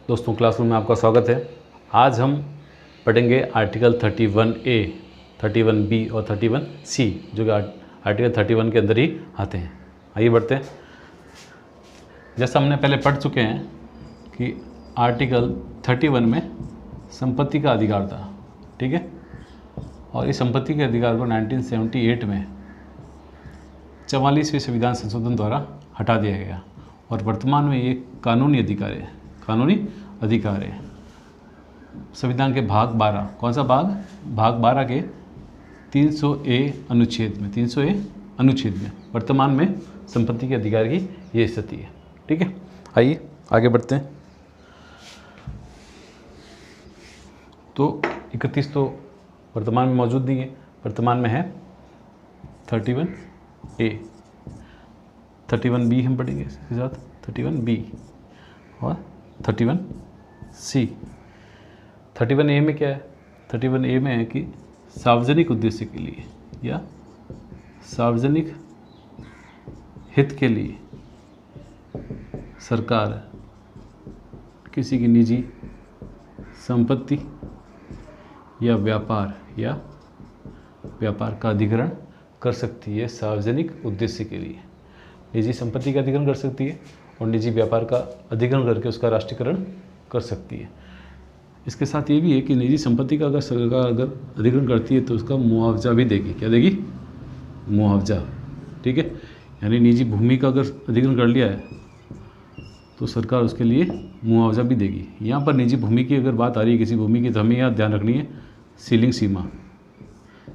दोस्तों, क्लासरूम में आपका स्वागत है। आज हम पढ़ेंगे आर्टिकल 31A, 31B और 31C, जो कि आर्टिकल 31 के अंदर ही आते हैं। आइए बढ़ते हैं। जैसा हमने पहले पढ़ चुके हैं कि आर्टिकल 31 में संपत्ति का अधिकार था, ठीक है। और इस संपत्ति के अधिकार को 1978 में 44वें संविधान संशोधन द्वारा हटा दिया गया और वर्तमान में ये कानूनी अधिकार है। कानूनी अधिकार है संविधान के भाग 12, कौन सा भाग? भाग 12 के 300A अनुच्छेद में, 300A अनुच्छेद में वर्तमान में संपत्ति के अधिकार की ये स्थिति है, ठीक है। आइए आगे बढ़ते हैं। तो 31 तो वर्तमान में मौजूद नहीं है, वर्तमान में है 31A। 31B हम पढ़ेंगे इसके साथ, 31B और 31C। 31A में क्या है? 31A में है कि सार्वजनिक उद्देश्य के लिए या सार्वजनिक हित के लिए सरकार किसी की निजी संपत्ति या व्यापार का अधिग्रहण कर सकती है। सार्वजनिक उद्देश्य के लिए निजी संपत्ति का अधिग्रहण कर सकती है और निजी व्यापार का अधिग्रहण करके उसका राष्ट्रीयकरण कर सकती है। इसके साथ ये भी है कि निजी संपत्ति का अगर सरकार अगर अधिग्रहण करती है तो उसका मुआवजा भी देगी। क्या देगी? मुआवजा, ठीक है। यानी निजी भूमि का अगर अधिग्रहण कर लिया है तो सरकार उसके लिए मुआवजा भी देगी। यहाँ पर निजी भूमि की अगर बात आ रही है किसी भूमि की, तो हमें यहाँ ध्यान रखनी है सीलिंग सीमा।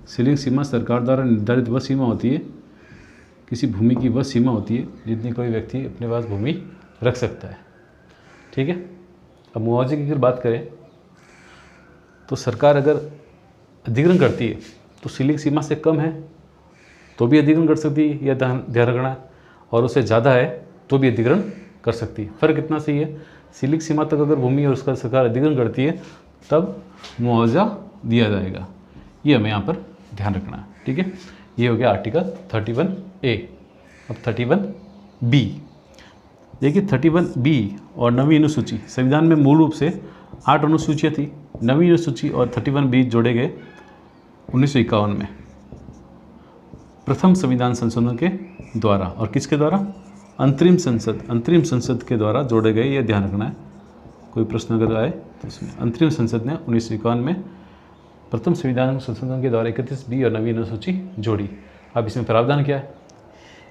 सीलिंग सीमा सरकार द्वारा निर्धारित वह सीमा होती है, किसी भूमि की वह सीमा होती है जितनी कोई व्यक्ति अपने पास भूमि रख सकता है, ठीक है। अब मुआवजे की अगर बात करें तो सरकार अगर अधिग्रहण करती है तो सीलिंग सीमा से कम है तो भी अधिग्रहण कर सकती है, यह ध्यान रखना है। और उससे ज़्यादा है तो भी अधिग्रहण कर सकती है। फ़र्क इतना सही है, सीलिंग सीमा तक अगर भूमि और उसका सरकार अधिग्रहण करती है तब मुआवजा दिया जाएगा। ये हमें यहाँ पर ध्यान रखना है, ठीक है। ये हो गया आर्टिकल 31A। अब 31B देखिए। 31B और 9वीं अनुसूची, संविधान में मूल रूप से 8 अनुसूचियाँ थी। 9वीं अनुसूची और 31B जोड़े गए 1951 में प्रथम संविधान संशोधन के द्वारा। और किसके द्वारा? अंतरिम संसद के द्वारा जोड़े गए। ये ध्यान रखना है, कोई प्रश्न अगर आए तो इसमें अंतरिम संसद ने 1951 में प्रथम संविधान संशोधन के द्वारा 31B और 9वीं अनुसूची जोड़ी। अब इसमें प्रावधान क्या है?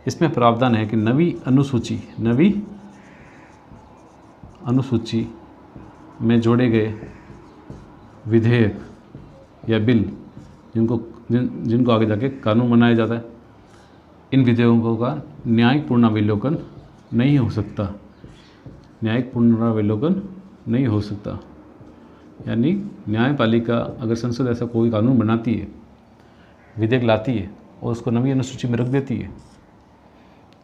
इसमें प्रावधान है कि 9वीं अनुसूची में जोड़े गए विधेयक या बिल जिनको आगे जाके कानून बनाया जाता है, इन विधेयकों का न्यायिक पुनरावलोकन नहीं हो सकता। न्यायिक पुनरावलोकन नहीं हो सकता। यानी न्यायपालिका अगर संसद ऐसा कोई कानून बनाती है, विधेयक लाती है और उसको 9वीं अनुसूची में रख देती है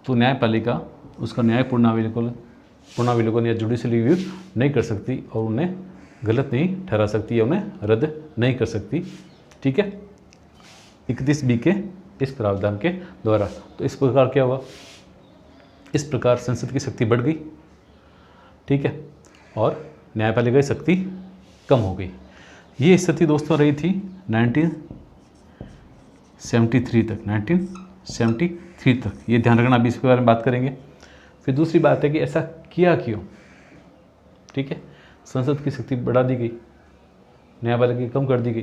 तो न्यायपालिका उसका न्याय पुनरावलोकन या जुडिशियल रिव्यू नहीं कर सकती और उन्हें गलत नहीं ठहरा सकती या उन्हें रद्द नहीं कर सकती, ठीक है। 31B के इस प्रावधान के द्वारा। तो इस प्रकार क्या हुआ? इस प्रकार संसद की शक्ति बढ़ गई, ठीक है, और न्यायपालिका की शक्ति कम हो गई। ये स्थिति दोस्तों रही थी 1973 तक, 1973 तक। ये ध्यान रखना, अभी इसके बारे में बात करेंगे। फिर दूसरी बात है कि ऐसा किया क्यों, ठीक है। संसद की शक्ति बढ़ा दी गई, न्यायपालिका की कम कर दी गई,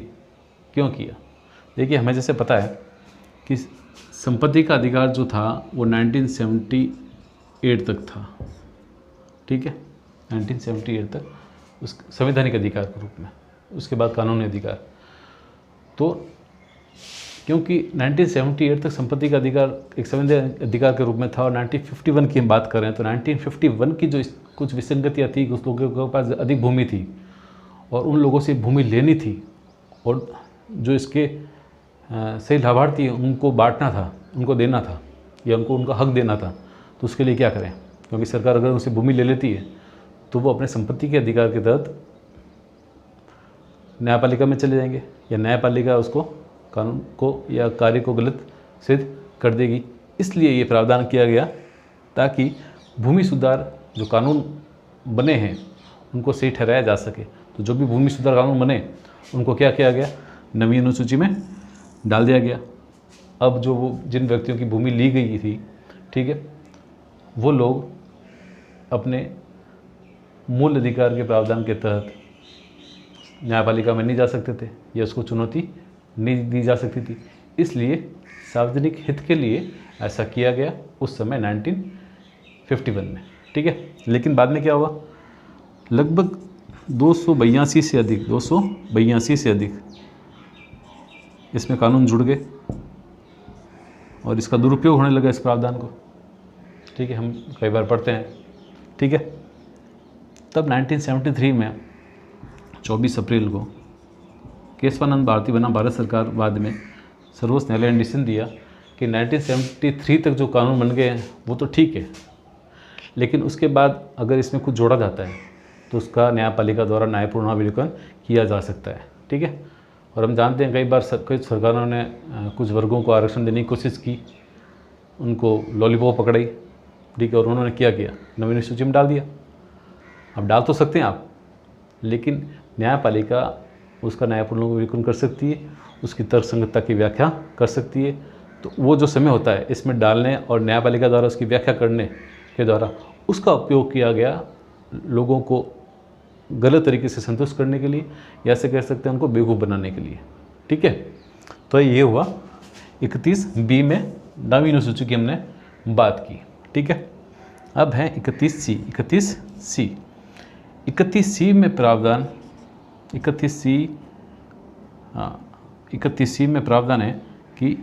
क्यों किया? देखिए, हमें जैसे पता है कि संपत्ति का अधिकार जो था वो 1978 तक था, ठीक है। 1978 तक उस संवैधानिक अधिकार के रूप में, उसके बाद कानूनी अधिकार। तो क्योंकि 1978 तक संपत्ति का अधिकार एक संवैधानिक अधिकार के रूप में था और 1951 की हम बात कर रहे हैं तो 1951 की जो कुछ विसंगतियाँ थी, कुछ लोगों के पास अधिक भूमि थी और उन लोगों से भूमि लेनी थी और जो इसके सही लाभार्थी हैं उनको बांटना था, उनको देना था या उनको उनका हक देना था। तो उसके लिए क्या करें? क्योंकि सरकार अगर उनसे भूमि ले लेती है तो वो अपने संपत्ति के अधिकार के तहत न्यायपालिका में चले जाएंगे या न्यायपालिका उसको कानून को या कार्य को गलत सिद्ध कर देगी। इसलिए ये प्रावधान किया गया ताकि भूमि सुधार जो कानून बने हैं उनको सही ठहराया जा सके। तो जो भी भूमि सुधार कानून बने उनको क्या किया गया, नवीन अनुसूची में डाल दिया गया। अब जो वो जिन व्यक्तियों की भूमि ली गई थी, ठीक है, वो लोग अपने मूल अधिकार के प्रावधान के तहत न्यायपालिका में नहीं जा सकते थे या उसको चुनौती नहीं दी जा सकती थी। इसलिए सार्वजनिक हित के लिए ऐसा किया गया उस समय 1951 में, ठीक है। लेकिन बाद में क्या हुआ, लगभग 282 से अधिक इसमें कानून जुड़ गए और इसका दुरुपयोग होने लगा इस प्रावधान को, ठीक है, हम कई बार पढ़ते हैं, ठीक है। तब 1973 में 24 अप्रैल को केशवानंद भारती बना भारत सरकार, बाद में सर्वोच्च न्यायालय ने डिसीजन दिया कि 1973 तक जो कानून बन गए हैं वो तो ठीक है, लेकिन उसके बाद अगर इसमें कुछ जोड़ा जाता है तो उसका न्यायपालिका द्वारा न्यायपूर्ण अवलोकन किया जा सकता है, ठीक है। और हम जानते हैं कई बार कई सरकारों ने कुछ वर्गों को आरक्षण देने की कोशिश की, उनको लॉलीपॉप पकड़ाई, ठीक है, और उन्होंने क्या किया, नवीन सूची में डाल दिया। अब डाल तो सकते हैं आप, लेकिन न्यायपालिका उसका न्यायपूर्ण अवलोकन कर सकती है, उसकी तर्कसंगतता की व्याख्या कर सकती है। तो वो जो समय होता है इसमें डालने और न्यायपालिका द्वारा उसकी व्याख्या करने के द्वारा उसका उपयोग किया गया लोगों को गलत तरीके से संतुष्ट करने के लिए, या ऐसे कह सकते हैं उनको बेवकूफ़ बनाने के लिए, ठीक है। तो ये हुआ 31B में नवीन अनुसूची की हमने बात की, ठीक है। अब है 31C में प्रावधान, 31C में प्रावधान है कि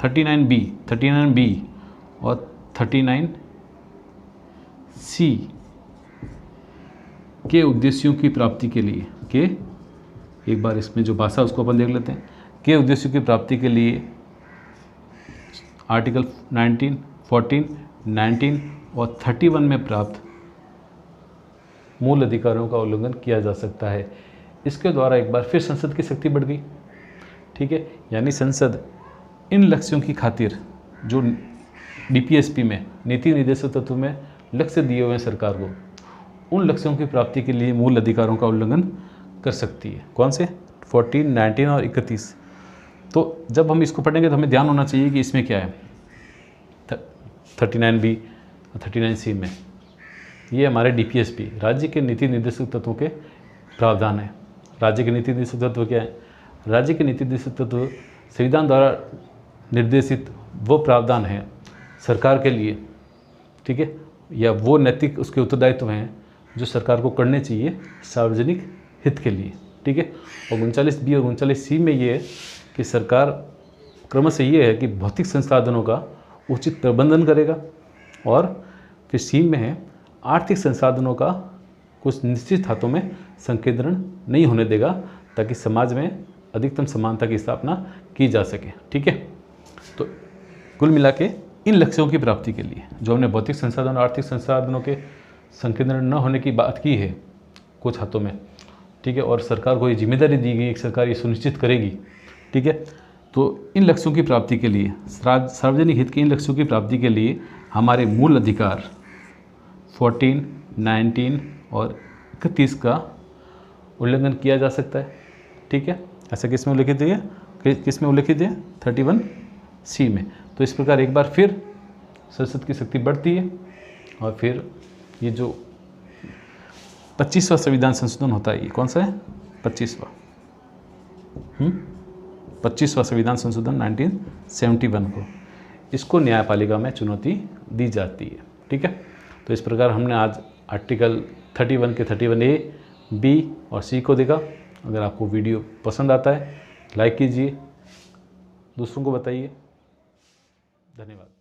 39B और 39C के उद्देश्यों की प्राप्ति के लिए, के एक बार इसमें जो भाषा उसको अपन देख लेते हैं, के उद्देश्यों की प्राप्ति के लिए आर्टिकल 19, 14, 19 और 31 में प्राप्त मूल अधिकारों का उल्लंघन किया जा सकता है। इसके द्वारा एक बार फिर संसद की शक्ति बढ़ गई, ठीक है। यानी संसद इन लक्ष्यों की खातिर जो DPSP में, नीति निर्देशक तत्व में लक्ष्य दिए हुए हैं सरकार को, उन लक्ष्यों की प्राप्ति के लिए मूल अधिकारों का उल्लंघन कर सकती है। कौन से, 14, 19 और 31। तो जब हम इसको पढ़ेंगे तो हमें ध्यान होना चाहिए कि इसमें क्या है, 39B और 39C में ये हमारे DPSP राज्य के नीति निर्देशक तत्वों के प्रावधान है। राज्य के नीति निर्देशक तत्व क्या है, राज्य के नीति निर्देशक तत्व संविधान द्वारा निर्देशित वो प्रावधान है सरकार के लिए, ठीक है, या वो नैतिक उसके उत्तरदायित्व हैं जो सरकार को करने चाहिए सार्वजनिक हित के लिए, ठीक है। और 39B और 39C में ये है कि सरकार क्रमशः ये है कि भौतिक संसाधनों का उचित प्रबंधन करेगा, और फिर C में है आर्थिक संसाधनों का कुछ निश्चित हाथों में संकेंद्रण नहीं होने देगा ताकि समाज में अधिकतम समानता की स्थापना की जा सके, ठीक है। तो कुल मिला के इन लक्ष्यों की प्राप्ति के लिए जो हमने भौतिक संसाधन और आर्थिक संसाधनों के संकेंद्रण न होने की बात की है कुछ हाथों में, ठीक है, और सरकार को ये जिम्मेदारी दी गई, एक सरकार ये सुनिश्चित करेगी, ठीक है। तो इन लक्ष्यों की प्राप्ति के लिए, सार्वजनिक हित के इन लक्ष्यों की प्राप्ति के लिए हमारे मूल अधिकार 14, 19 और 31 का उल्लंघन किया जा सकता है, ठीक है। ऐसा किस में उल्लिखित है, किस में उल्लिखित है, 31C में। तो इस प्रकार एक बार फिर संसद की शक्ति बढ़ती है और फिर ये जो 25वां संविधान संशोधन होता है, ये कौन सा है, 25वां संविधान संशोधन 1971 को, इसको न्यायपालिका में चुनौती दी जाती है, ठीक है। तो इस प्रकार हमने आज आर्टिकल 31 के 31A, B और C को देखा। अगर आपको वीडियो पसंद आता है लाइक कीजिए, दूसरों को बताइए। धन्यवाद।